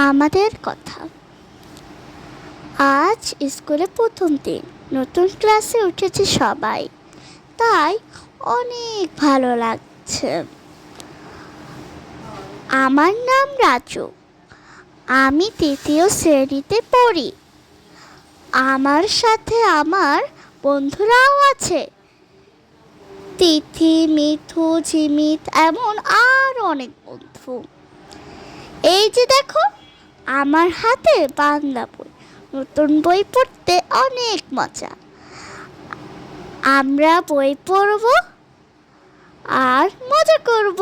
আমাদের কথা। আজ স্কুলে প্রথম দিন, নতুন ক্লাসে উঠেছে সবাই, তাই অনেক ভালো লাগছে। আমার নাম রাজু, আমি ৩য় শ্রেণীতে পড়ি। আমার সাথে আমার বন্ধুরাও আছে, তিথি, মিঠু, জিমিত, এমন আরো অনেক বন্ধু। এই যে দেখো, আমার হাতে বাংলা বই। নতুন বই পড়তে অনেক মজা। আমরা বই পড়ব আর মজা করব।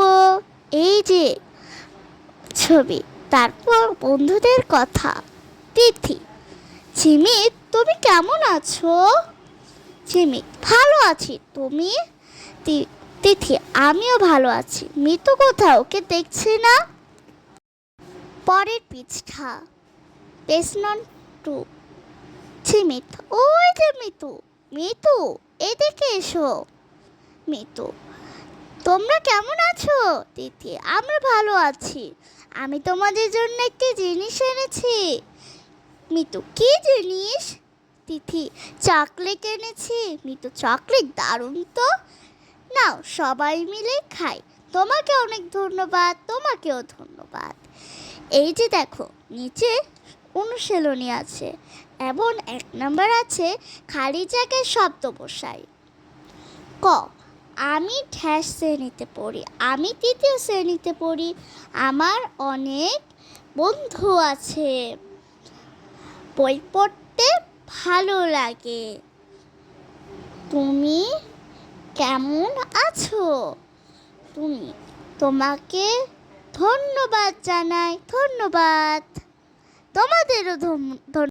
এই যে ছবি, তারপর বন্ধুদের কথা। তিথি: ঝিমিত, তুমি কেমন আছো? ঝিমিত: ভালো আছি, তুমি? তিথি: আমিও ভালো আছি। মিতু কোথাও, ওকে দেখছি না। পরের পৃষ্ঠা, পেজ নং 2। ঝিমিত: ওই যে মিতু। মিতু, এদিকে এসো। মিতু: তোমরা কেমন আছো? তিথি: আমরা ভালো আছি, আমি তোমাদের জন্য একটি জিনিস এনেছি। মিতু: কি জিনিস? তিথি: চকলেট এনেছি। মিতু: চকলেট, দারুণ তো, নাও সবাই মিলে খাই। তোমাকে অনেক ধন্যবাদ। তোমাকেও ধন্যবাদ। এই যে দেখো, নিচে অনুশীলনী আছে এবং 1 নম্বর আছে খালি জায়গায় শব্দ বসাই। ক, আমি ঢ্যাস শ্রেণীতে পড়ি। আমি 3য় শ্রেণীতে পড়ি। আমার অনেক বন্ধু আছে। বই পড়তে ভালো লাগে। তুমি কেমন আছো? তোমাকে ধন্যবাদ জানাই। ধন্যবাদ। তোমাদেরও ধন্যবাদ।